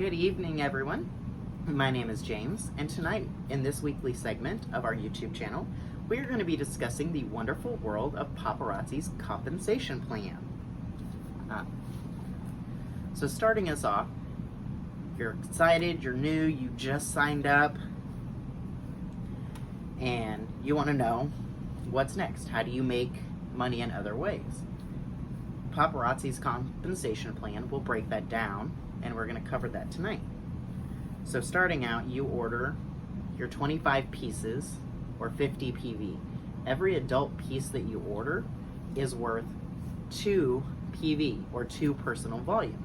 Good evening, everyone. My name is James, and tonight, in this weekly segment of our YouTube channel, we are going to be discussing the wonderful world of Paparazzi's compensation plan. So starting us off, you're excited, you're new, you just signed up, and you want to know what's next. How do you make money in other ways? Paparazzi's compensation plan will break that down, and we're going to cover that tonight. So starting out, you order your 25 pieces or 50 PV. Every adult piece that you order is worth 2 PV or 2 personal volume.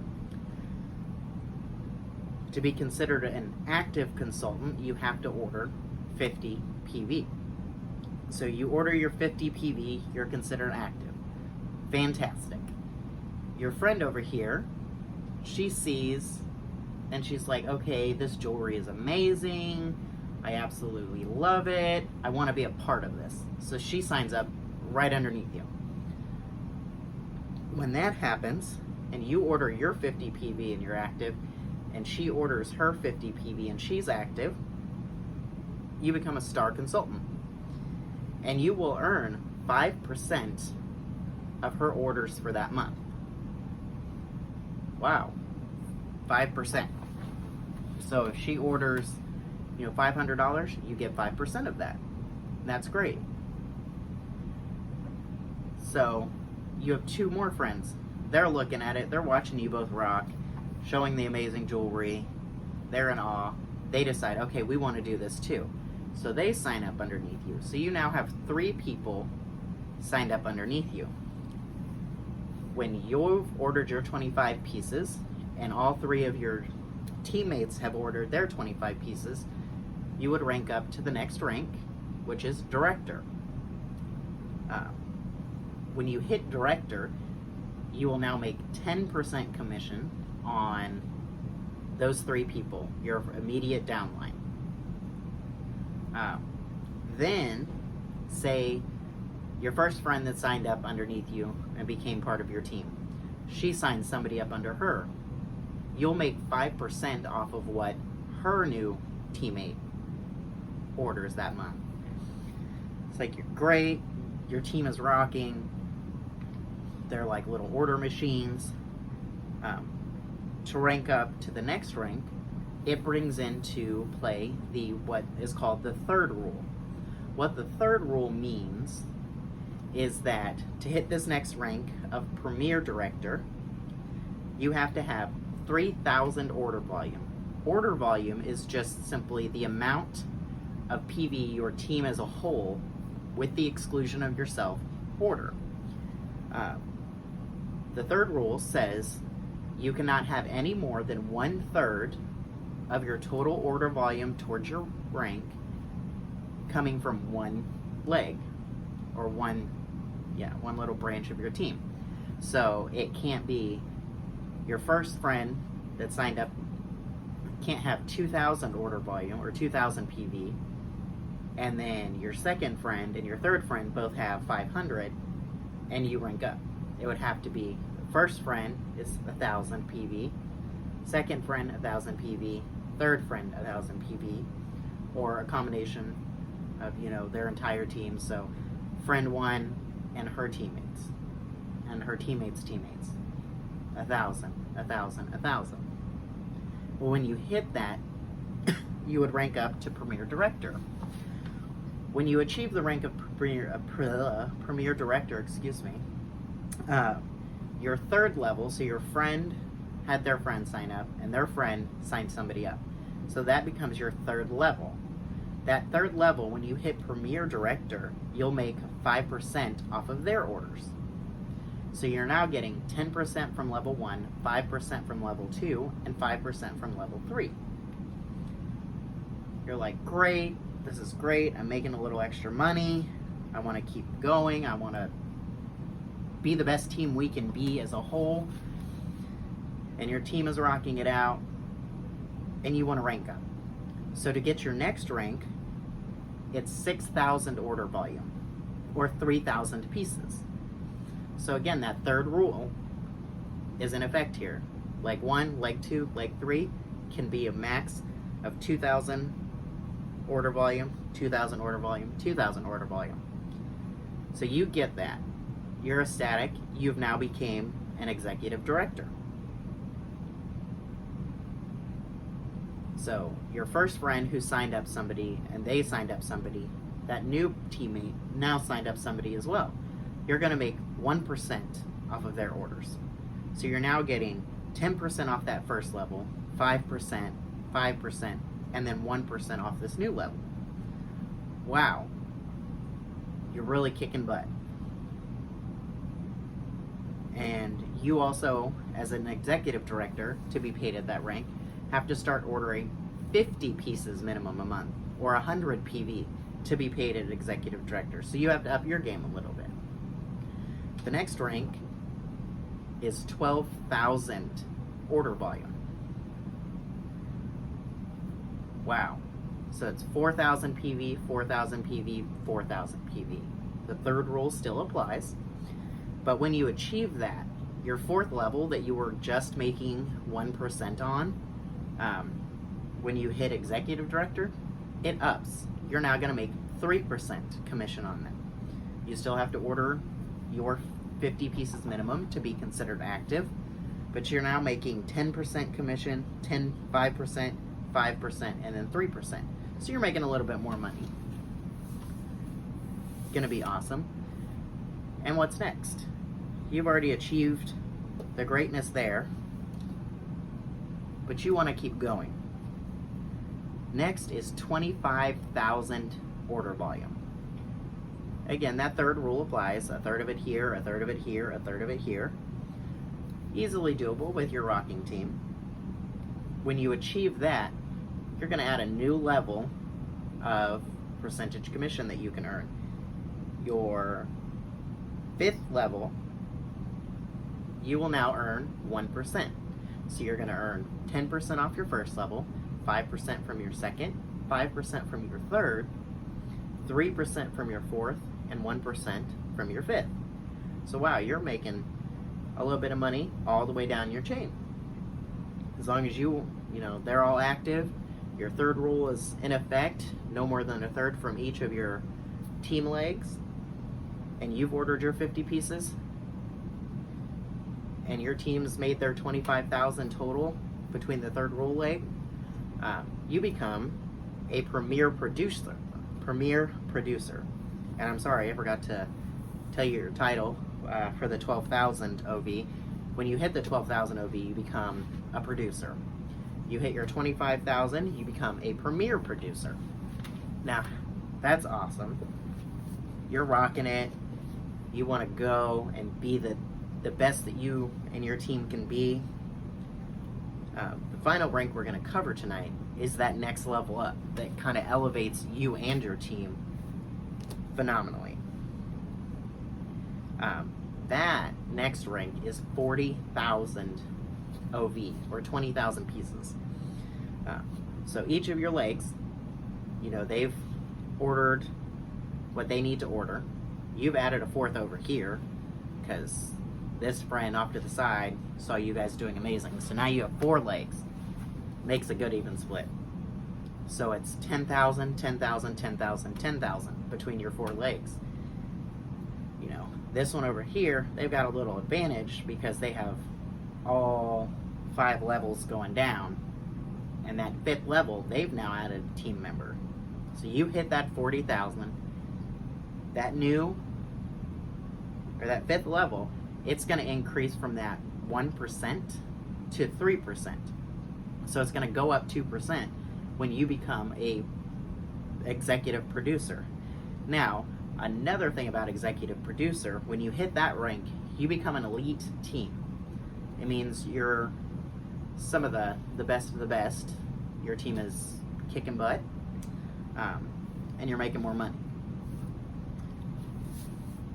To be considered an active consultant, you have to order 50 PV. So you order your 50 PV, you're considered active. Fantastic. Your friend over here, she sees and she's like, okay, this jewelry is amazing. I absolutely love it. I want to be a part of this. So she signs up right underneath you. When that happens, and you order your 50 PV and you're active, and she orders her 50 PV and she's active, you become a star consultant. And you will earn 5% of her orders for that month. Wow. 5%. So if she orders, $500, you get 5% of that. That's great. So you have 2 more friends. They're looking at it. They're watching you both rock, showing the amazing jewelry. They're in awe. They decide, okay, we want to do this too. So they sign up underneath you. So you now have 3 people signed up underneath you. When you've ordered your 25 pieces and all 3 of your teammates have ordered their 25 pieces, you would rank up to the next rank, which is director. When you hit director, you will now make 10% commission on those 3 people, your immediate downline. Then, say your first friend that signed up underneath you and became part of your team, she signs somebody up under her. You'll make 5% off of what her new teammate orders that month. It's like, you're great, your team is rocking, they're like little order machines. To rank up to the next rank, it brings into play what is called the third rule. What the third rule means is that to hit this next rank of Premier Director, you have to have 3,000 order volume. Order volume is just simply the amount of PV your team as a whole, with the exclusion of yourself, order. The third rule says you cannot have any more than 1/3 of your total order volume towards your rank coming from one leg, or one little branch of your team. So it can't be your first friend that signed up can't have 2,000 order volume or 2,000 PV, and then your second friend and your third friend both have 500, and you rank up. It would have to be first friend is 1,000 PV, second friend 1,000 PV, third friend 1,000 PV, or a combination of their entire team. So friend 1 and her teammates, and her teammates' teammates. 1,000, 1,000, 1,000. Well, when you hit that, you would rank up to Premier Director. When you achieve the rank of Premier Director, your third level, so your friend had their friend sign up, and their friend signed somebody up. So that becomes your third level. That third level, when you hit Premier Director, you'll make 5% off of their orders. So you're now getting 10% from level 1, 5% from level 2, and 5% from level 3. You're like, great, this is great, I'm making a little extra money, I want to keep going, I want to be the best team we can be as a whole, and your team is rocking it out, and you want to rank up. So to get your next rank, it's 6,000 order volume, or 3,000 pieces. So again, that third rule is in effect here. Leg 1, leg 2, leg 3, can be a max of 2,000 order volume, 2,000 order volume, 2,000 order volume. So you get that. You're ecstatic. You've now became an executive director. So your first friend who signed up somebody and they signed up somebody, that new teammate now signed up somebody as well. You're going to make 1% off of their orders. So you're now getting 10% off that first level, 5%, 5%, and then 1% off this new level. Wow. You're really kicking butt. And you also, as an executive director, to be paid at that rank, have to start ordering 50 pieces minimum a month, or 100 PV to be paid at executive director. So you have to up your game a little bit. The next rank is 12,000 order volume. Wow. So it's 4,000 PV, 4,000 PV, 4,000 PV. The third rule still applies. But when you achieve that, your fourth level that you were just making 1% on, when you hit executive director, it ups. You're now going to make 3% commission on that. You still have to order your 50 pieces minimum to be considered active, but you're now making 10% commission, 5%, 5%, and then 3%. So you're making a little bit more money. Gonna be awesome. And what's next? You've already achieved the greatness there, but you want to keep going. Next is 25,000 order volume. Again, that third rule applies. A third of it here, a third of it here, a third of it here. Easily doable with your rocking team. When you achieve that, you're going to add a new level of percentage commission that you can earn. Your fifth level, you will now earn 1%. So you're going to earn 10% off your first level, 5% from your second, 5% from your third, 3% from your fourth, and 1% from your fifth. So wow, you're making a little bit of money all the way down your chain. As long as they're all active, your third rule is in effect, no more than a third from each of your team legs, and you've ordered your 50 pieces, and your team's made their 25,000 total between the third rule leg, you become a premier producer. And I'm sorry, I forgot to tell you your title for the 12,000 OV. When you hit the 12,000 OV, you become a producer. You hit your 25,000, you become a premier producer. Now, that's awesome. You're rocking it. You want to go and be the best that you and your team can be. The final rank we're going to cover tonight is that next level up that kind of elevates you and your team phenomenally. That next rank is 40,000 OV, or 20,000 pieces. So each of your legs, they've ordered what they need to order. You've added a fourth over here because this friend off to the side saw you guys doing amazing. So now you have 4 legs. Makes a good even split. So it's 10,000, 10,000, 10,000, 10,000 between your 4 legs. This one over here, they've got a little advantage because they have all 5 levels going down. And that 5th level, they've now added a team member. So you hit that 40,000. That 5th level, it's going to increase from that 1% to 3%. So it's going to go up 2% when you become a executive producer. Now, another thing about executive producer, when you hit that rank, you become an elite team. It means you're some of the best of the best. Your team is kicking butt, and you're making more money.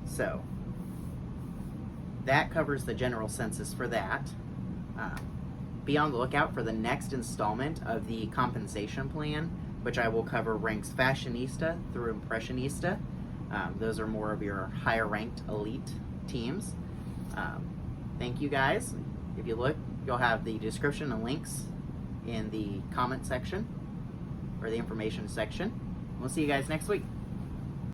So that covers the general census for that. Be on the lookout for the next installment of the compensation plan, which I will cover ranks Fashionista through Impressionista. Those are more of your higher ranked elite teams. Thank you guys. If you look, you'll have the description and links in the comment section or the information section. We'll see you guys next week.